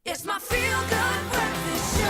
It's my feel-good breakfast show.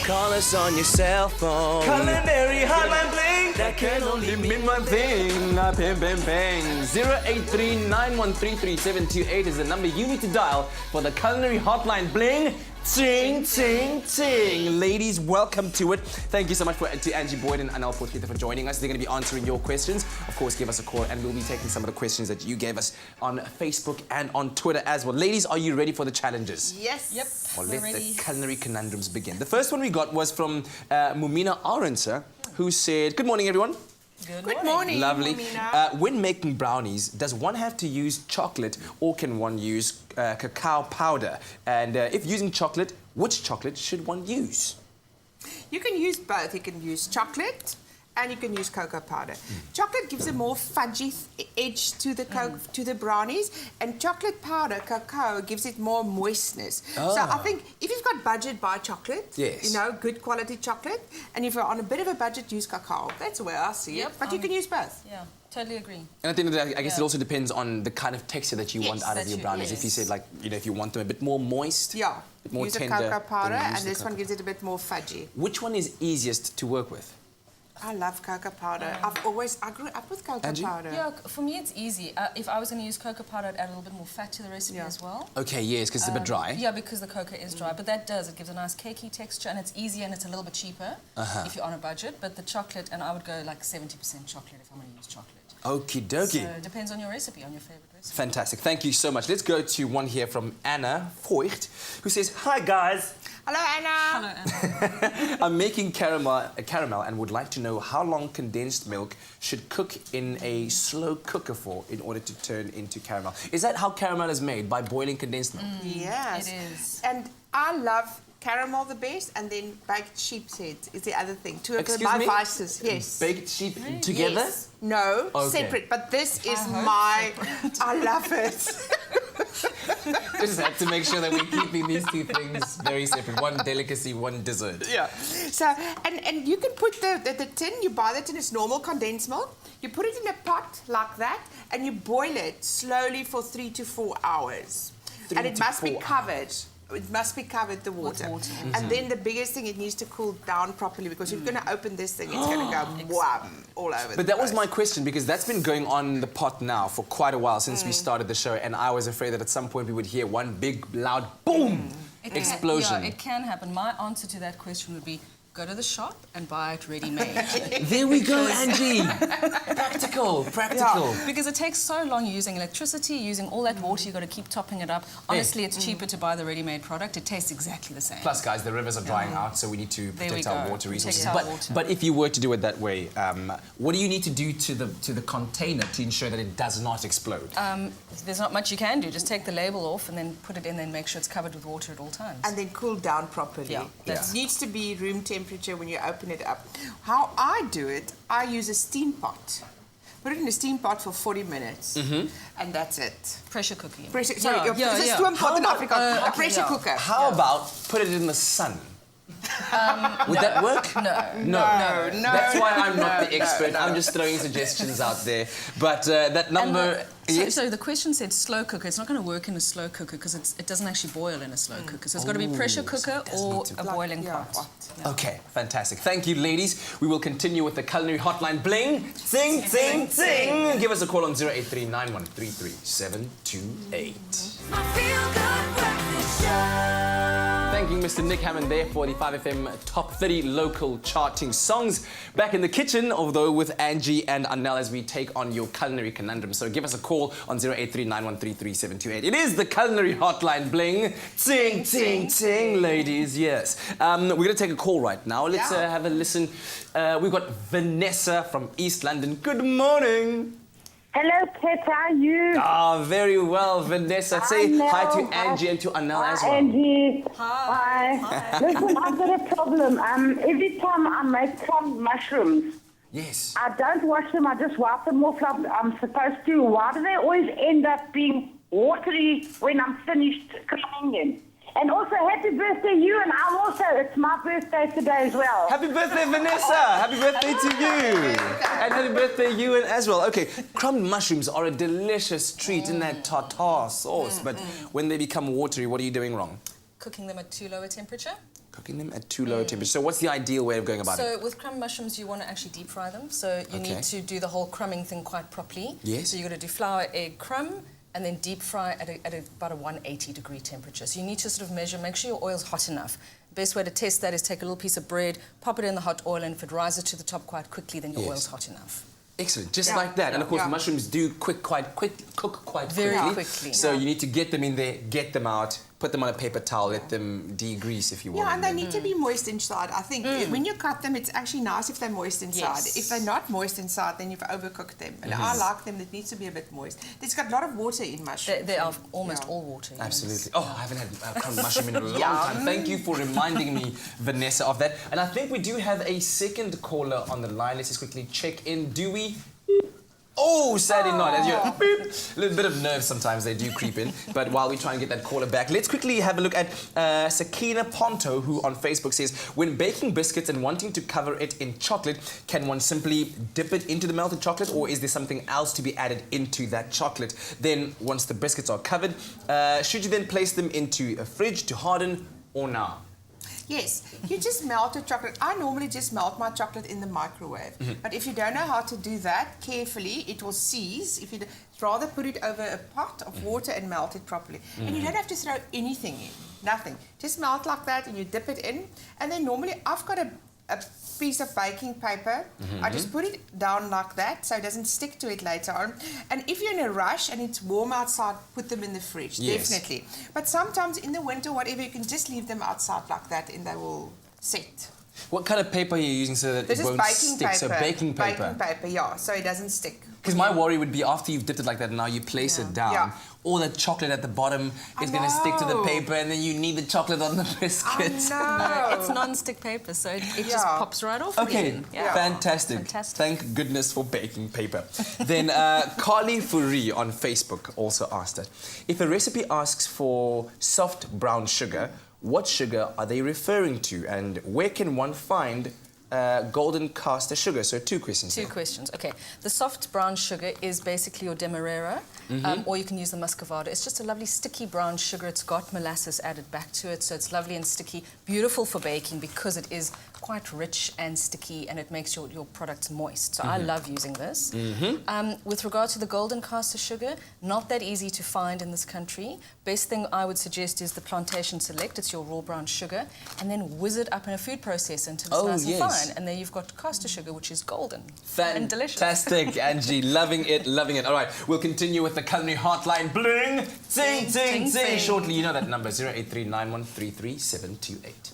Call us on your cell phone. Culinary Hotline bling. That can only mean one thing. Bang, bang, bang. 083-913-3728 is the number you need to dial for the Culinary Hotline bling. Ting, ting, ting. Ladies, welcome to it. Thank you so much to Angie Boyd and Anel Potgieter for joining us. They're going to be answering your questions. Of course, give us a call and we'll be taking some of the questions that you gave us on Facebook and on Twitter as well. Ladies, are you ready for the challenges? Yes. Yep. Well, let the culinary conundrums begin. The first one we got was from Mumina Arenser, who said, good morning, everyone. Good morning. Lovely. Mumina. When making brownies, does one have to use chocolate or can one use cacao powder? And if using chocolate, which chocolate should one use? You can use both. You can use chocolate and you can use cocoa powder. Chocolate gives a more fudgy edge to the to the brownies, and chocolate powder, cacao, gives it more moistness. So I think if you've got budget, buy chocolate. Yes. You know, good quality chocolate. And if you're on a bit of a budget, use cacao. That's the way I see it. But you can use both. Yeah, totally agree. And at the end of the day, I guess it also depends on the kind of texture that you want out of your brownies. If you said, like, you know, if you want them a bit more moist, Yeah. a bit more Use tender, a cocoa powder, then use and the this one gives it a bit more fudgy. Which one is easiest to work with? I love cocoa powder. I grew up with cocoa Angie? powder. Yeah, for me it's easy. If I was going to use cocoa powder, I'd add a little bit more fat to the recipe as well. Okay, yes, because it's a bit dry. Yeah, because the cocoa is dry, but that does. It gives a nice cakey texture, and it's easier and it's a little bit cheaper if you're on a budget. But the chocolate, and I would go like 70% chocolate if I'm going to use chocolate. Okie dokie. So it depends on your recipe, on your favorite recipe. Fantastic. Thank you so much. Let's go to one here from Anna Voigt, who says, hi guys. Hello, Anna. Hello, Anna. I'm making caramel and would like to know how long condensed milk should cook in a slow cooker for in order to turn into caramel. Is that how caramel is made, by boiling condensed milk? Yes. It is. And I love caramel the best, and then baked sheep's head is the other thing. Two of Excuse my me? vices. Yes. Baked sheep together? Yes. No, Okay. separate. But this is hope my... I love it. Just have to make sure that we're keeping these two things very separate. One delicacy, one dessert. Yeah. So, and you can put the tin, you buy the tin, it's normal condensed milk. You put it in a pot like that, and you boil it slowly for 3 to 4 hours. And it must be covered. It must be covered, the water. And then the biggest thing, it needs to cool down properly, because if you're going to open this thing, it's going to go wham all over. But that was my question, because that's been going on in the pot now for quite a while since we started the show, and I was afraid that at some point we would hear one big, loud boom explosion. Yeah, it can happen. My answer to that question would be, go to the shop and buy it ready-made. There we go, Angie. Practical. Yeah. Because it takes so long. You're using electricity, using all that water, you've got to keep topping it up. Honestly, it's cheaper to buy the ready-made product. It tastes exactly the same. Plus, guys, the rivers are drying out, so we need to protect our water resources. Protect our water. But if you were to do it that way, what do you need to do to the container to ensure that it does not explode? There's not much you can do. Just take the label off and then put it in, and make sure it's covered with water at all times. And then cool down properly. Yeah. It needs to be room temperature when you open it up. How I do it, I use a steam pot. Put it in a steam pot for 40 minutes. And that's it. Pressure cooking. Pressure, sorry, Yeah, it's a yeah. stoompot in Afrikaans. A okay, pressure yeah. cooker. How about put it in the sun? Would that work? No. That's why I'm not the expert. I'm just throwing suggestions out there. But that number... So the question said slow cooker. It's not going to work in a slow cooker because it doesn't actually boil in a slow cooker. So it's got to be pressure cooker or a boiling pot. Yeah. Okay, fantastic. Thank you, ladies. We will continue with the Culinary Hotline bling. Ting, ting, ting. Give us a call on 083-913-3728. My feel-good breakfast show. Thanking Mr. Nick Hammond there for the 5FM Top 30 local charting songs. Back in the kitchen, although with Angie and Anel as we take on your culinary conundrum. So give us a call on 083-913-3728. It is the Culinary Hotline bling. Ting, ting, ting, ladies, yes. We're going to take a call right now. Let's have a listen. We've got Vanessa from East London. Good morning. Hello, Kit, how are you? Very well, Vanessa. Say hi to Angie and to Anel as well. Angie. Hi. Listen, I've got a problem. Every time I make some mushrooms, Yes. I don't wash them, I just wipe them off like I'm supposed to. Why do they always end up being watery when I'm finished cooking them? And also, happy birthday, you, and I'm also, it's my birthday today as well. Happy birthday, Vanessa! Happy birthday to you! And happy birthday, Ewan, as well. Okay, crumbed mushrooms are a delicious treat in that tartar sauce, but when they become watery, what are you doing wrong? Cooking them at too low a temperature. Cooking them at too low a temperature. So what's the ideal way of going about it? So with crumb mushrooms, you want to actually deep fry them. So you need to do the whole crumbing thing quite properly. Yes. So you're going to do flour, egg, crumb, and then deep fry at about a 180-degree temperature. So you need to sort of measure, make sure your oil's hot enough. The best way to test that is take a little piece of bread, pop it in the hot oil, and if it rises to the top quite quickly, then your oil's hot enough. Excellent, just like that. And of course, mushrooms do cook quite Very quickly. quickly. So you need to get them in there, get them out, put them on a paper towel, let them degrease if you want. Yeah, and they need to be moist inside. I think when you cut them, it's actually nice if they're moist inside. Yes. If they're not moist inside, then you've overcooked them. And I like them that needs to be a bit moist. It's got a lot of water in mushrooms. They are almost all water. Yes. Absolutely. Oh, I haven't had crumbed mushroom in a long time. Thank you for reminding me, Vanessa, of that. And I think we do have a second caller on the line. Let's just quickly check in. Do we? Oh, sadly not. As you're, beep, a little bit of nerves sometimes, they do creep in. But while we try and get that caller back, let's quickly have a look at Sakina Ponto, who on Facebook says, when baking biscuits and wanting to cover it in chocolate, can one simply dip it into the melted chocolate, or is there something else to be added into that chocolate? Then, once the biscuits are covered, should you then place them into a fridge to harden, or not? Yes, you just melt the chocolate. I normally just melt my chocolate in the microwave. But if you don't know how to do that carefully, it will seize. If you rather put it over a pot of water and melt it properly. And you don't have to throw anything in, nothing. Just melt like that and you dip it in. And then normally I've got a piece of baking paper. I just put it down like that so it doesn't stick to it later on. And if you're in a rush and it's warm outside, put them in the fridge, definitely. But sometimes in the winter, whatever, you can just leave them outside like that and they will set. What kind of paper are you using so that it won't stick? Paper. So baking paper. Baking paper, yeah, so it doesn't stick. Because my worry would be after you've dipped it like that, now you place it down, all the chocolate at the bottom is going to stick to the paper, and then you need the chocolate on the biscuit. No, it's non-stick paper, so it just pops right off. Okay, again. fantastic. Thank goodness for baking paper. Then Carly Fourie on Facebook also asked that if a recipe asks for soft brown sugar, what sugar are they referring to, and where can one find golden caster sugar? So two questions. Two questions. Okay. The soft brown sugar is basically your demerara, or you can use the muscovado. It's just a lovely sticky brown sugar. It's got molasses added back to it, so it's lovely and sticky. Beautiful for baking because it is quite rich and sticky, and it makes your products moist. So I love using this. With regard to the golden caster sugar, not that easy to find in this country. Best thing I would suggest is the Plantation Select. It's your raw brown sugar, and then whiz it up in a food processor until it's nice and fine. And there you've got caster sugar, which is golden and delicious. Fantastic, Angie. Loving it, loving it. All right, we'll continue with the Culinary Hotline. Bling! Ting, ting, ting. Shortly, you know that number, 083 9133 728.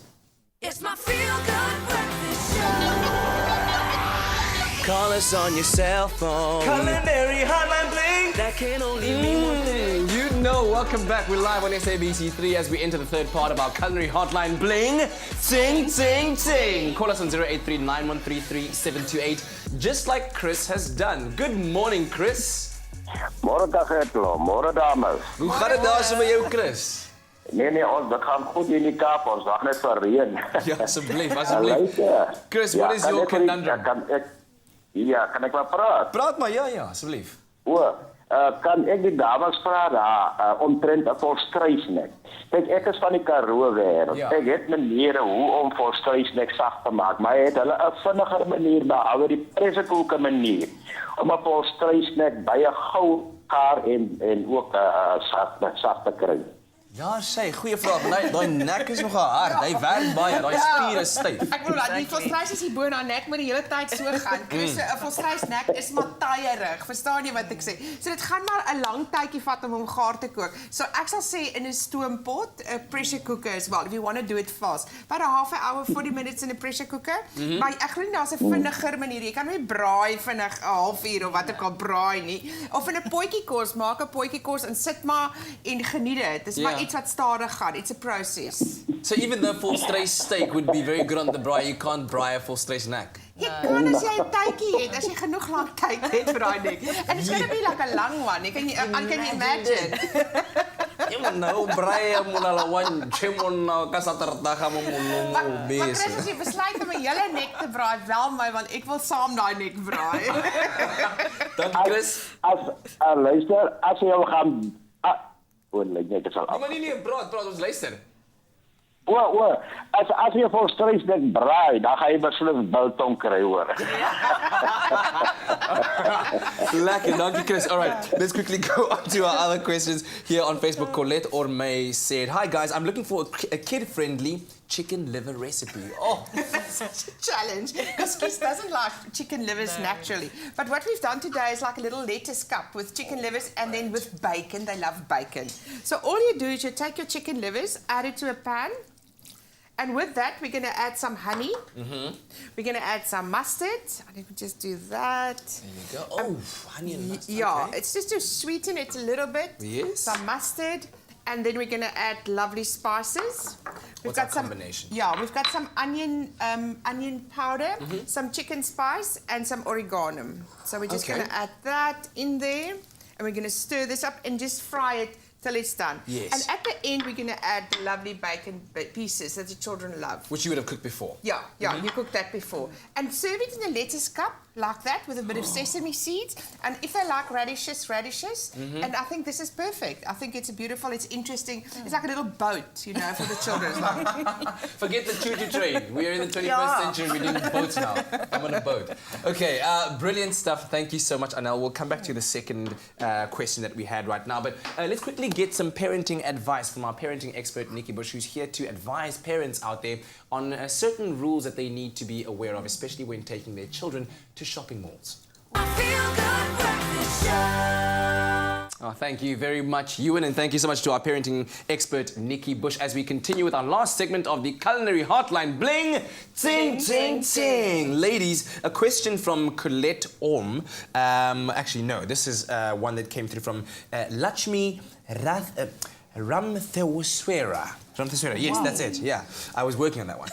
It's my feel-good breakfast show. Call us on your cell phone. Culinary Hotline Bling. That can only mean one thing. You know, welcome back. We're live on SABC3 as we enter the third part of our Culinary Hotline Bling. Ting, ting, ting. Call us on 083 9133 728, just like Chris has done. Good morning, Chris. Môre dag Etlo, môre dames. Hoe gaat het daar so met jou, Chris? Nee, dit gaan goed in die Kaap, ons wag net vir reën. Ja, asseblief. Chris, what is your conundrum? Kan ek maar praat? Praat maar, ja, asseblief. Kan ek die dames vra daar omtrent 'n volstruisnek? Kyk, ek is van die Karoo wêreld. Ek het maniere hoe om volstruisnek sag te maak, maar het hulle 'n vinniger manier behalwe die pressekoeke manier om 'n volstruisnek baie gou gaar en ook sag te kry. Ja, sê, goeie vraag. Daai nek is nogal hard. Hy werk baie. Daai spiere is styf. Ek bedoel, die volstruis is hier bo na nek met die hele tyd so gaan. Chris, 'n volstruisnek is maar tyerig. Verstaan jy wat ek sê? So dit gaan maar 'n lang tydjie vat om hom gaar te kook. So ek sal sê in 'n stoompot, 'n pressure cooker as well. If you want to do it fast. About a half an hour, 40 minutes in a pressure cooker. Maar ek glo daar's 'n vinniger manier. Jy kan nie braai vinnig 'n halfuur of wat ook al braai nie. Of in 'n potjie kos, maak 'n potjie kos en sit maar en geniet dit. Dis maar iets wat stadig gaan. It's a process. So even the volstruis steak would be very good on the braai. You can't braai a volstruis neck. Jy kan as jy 'n tydjie het, as jy genoeg lank tyd het vir daai nek. And it's going to be like a long one. Can you imagine? Nou, Brian muna lawan, chemon na kasatartaga mo Maar Chris, as jy besluit om 'n hele nek te braai, bel my want ek wil saam daai nek braai. Dankie Chris. Luister, as jy gaan... net is al af. Maar nie praat ons luister. As jy vir streisnek braai, dan gaan jy beslis biltong kry hoor. Lekker, dankie Chris. All right, let's quickly go on to our other questions here on Facebook. Colette Ormay said, "Hi guys, I'm looking for a kid-friendly chicken liver recipe." Oh, Such a challenge because Kiss doesn't like chicken livers naturally. But what we've done today is like a little lettuce cup with chicken livers and then with bacon. They love bacon. So all you do is you take your chicken livers, add it to a pan. And with that, we're going to add some honey. We're going to add some mustard. I think we just do that. there you go. Oh, honey and mustard. Yeah, okay. it's just to sweeten it a little bit. Yes. Some mustard. And then we're going to add lovely spices. What's our combination? Yeah, we've got some onion powder, some chicken spice, and some oregano. So we're just Okay. going to add that in there. And we're going to stir this up and just fry it till it's done. Yes. And at the end, we're going to add the lovely bacon pieces that the children love. Which you would have cooked before. Yeah, you cooked that before. And serve it in a lettuce cup like that with a bit of sesame seeds. And if they like radishes. And I think this is perfect. I think it's beautiful, it's interesting. It's like a little boat, you know, for the children. It's like, Forget the choo-choo train. We are in the 21st Yeah. century. We're doing boats now. I'm on a boat. Okay, brilliant stuff. Thank you so much, Anel. We'll come back to the second question that we had right now. But let's quickly get some parenting advice from our parenting expert, Nikki Bush, who's here to advise parents out there on certain rules that they need to be aware of, especially when taking their children to shopping malls. My feel good breakfast show. Oh, thank you very much, Ewan, and thank you so much to our parenting expert, Nikki Bush, as we continue with our last segment of the Culinary Hotline. Bling, ting, ting, ting. Ladies, a question from Colette Orm. Actually, no, this is one that came through from Lakshmi Ramthewaswera. Yes, that's it. Yeah, I was working on that one.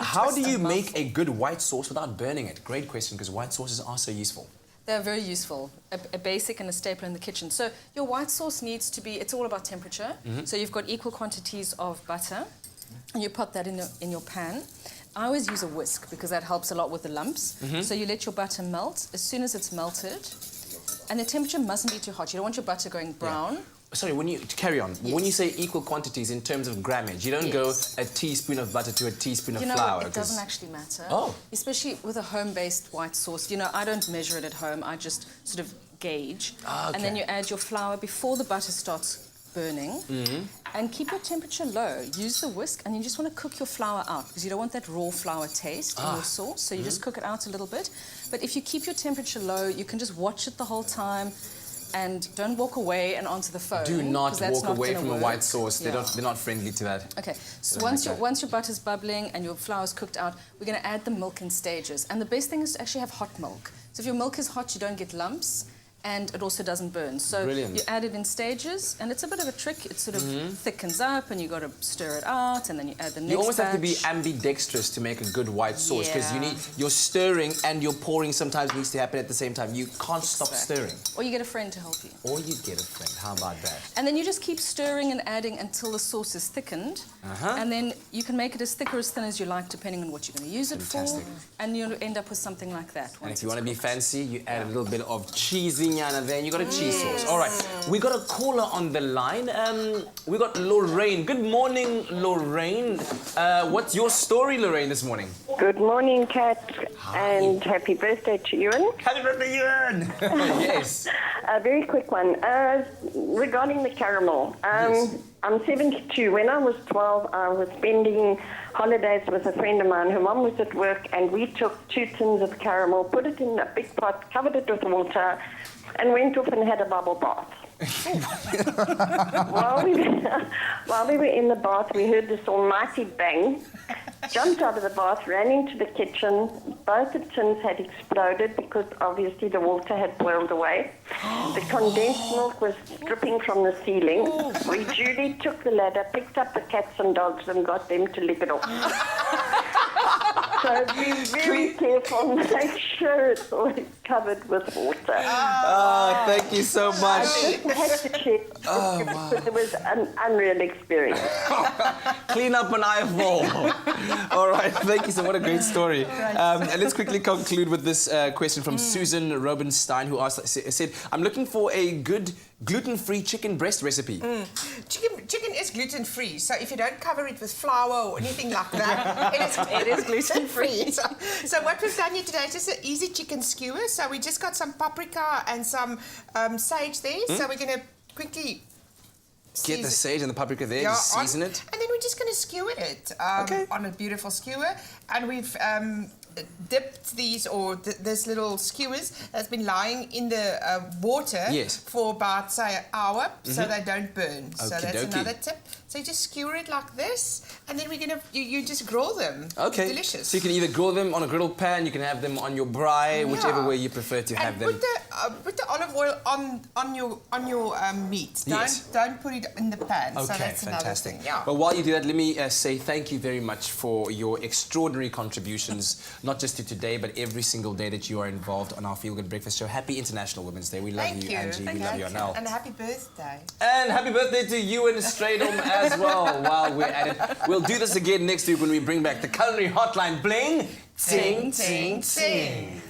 How do you make a good white sauce without burning it? Great question, because white sauces are so useful. They're very useful, a basic and a staple in the kitchen. So your white sauce needs to be, it's all about temperature. So you've got equal quantities of butter, and you put that in your pan. I always use a whisk because that helps a lot with the lumps. So you let your butter melt. As soon as it's melted, and the temperature mustn't be too hot. You don't want your butter going brown. Yeah. Sorry, carry on. Yes. When you say equal quantities in terms of grammage, you don't go a teaspoon of butter to a teaspoon of You know flour. what? It doesn't actually matter. Oh. Especially with a home-based white sauce. You know, I don't measure it at home. I just sort of gauge. Ah, okay. And then you add your flour before the butter starts burning. And keep your temperature low. Use the whisk, and you just want to cook your flour out because you don't want that raw flour taste in your sauce. So you just cook it out a little bit. But if you keep your temperature low, you can just watch it the whole time. And don't walk away and onto the phone. Do not walk away from a white sauce. Yeah. They're not friendly to that. Okay, so Don't once your butter's bubbling and your flour's cooked out, we're going to add the milk in stages. And the best thing is to actually have hot milk. So if your milk is hot, you don't get lumps, and it also doesn't burn. So Brilliant. you add it in stages, and it's a bit of a trick. It sort of thickens up, and you got to stir it out, and then you add the next You almost have to be batch. ambidextrous to make a good white sauce because Yeah. your stirring and your pouring sometimes needs to happen at the same time. You can't stop stirring. Or you get a friend to help you. Or you get a friend. How about that? And then you just keep stirring and adding until the sauce is thickened. And then you can make it as thick or as thin as you like, depending on what you're going to use it Fantastic. for. And you'll end up with something like that. And once if you it's want to be cooked. fancy, you add a little bit of cheesy-nyana there, and you got a cheese sauce. All right, we got a caller on the line. We got Lorraine. Good morning, Lorraine. What's your story, Lorraine, this morning? Good morning, Kat, and happy birthday to Ewan. Happy birthday, Ewan! Yes. A very quick one. Regarding the caramel, Yes. I'm 72. When I was 12, I was spending holidays with a friend of mine. Her mum was at work, and we took 2 tins of caramel, put it in a big pot, covered it with water, and went off and had a bubble bath. while we were in the bath, we heard this almighty bang, jumped out of the bath, ran into the kitchen. Both the tins had exploded because obviously the water had boiled away. The condensed milk was dripping from the ceiling. We duly took the ladder, picked up the cats and dogs and got them to lick it off. So be very careful. Make sure it's always covered with water. Oh, thank you so much. Just had to check. It was an unreal experience. Clean up an eyeball. All right, thank you so much. What a great story. And let's quickly conclude with this question from Susan Robenstein, who said, I'm looking for a good gluten-free chicken breast recipe. Chicken is gluten-free, so if you don't cover it with flour or anything like that, it is gluten-free. So what we've done here today is just an easy chicken skewer. So we just got some paprika and some sage there. So we're going to quickly Get the sage and the paprika there, just season it. And then we're just going to skewer it on a beautiful skewer. And we've dipped these, or this little skewers that's been lying in the water for about, say, an hour, so they don't burn. So that's another tip. So you just skewer it like this, and then we're going to, you just grill them. Okay. Delicious. So you can either grill them on a griddled pan, you can have them on your braai, whichever way you prefer to have them. Put the olive oil on your meat. Don't put it in the pan. Okay, so that's fantastic. Another thing. Yeah. Well, while you do that, let me say thank you very much for your extraordinary contributions, not just to today, but every single day that you are involved on our Feel Good Breakfast Show. Happy International Women's Day. We love you, Angie. We love you, Anel. And happy birthday. And happy birthday to you and Straydom as well while we're at it. We'll do this again next week when we bring back the Culinary Hotline. Bling, ting, ting, ting.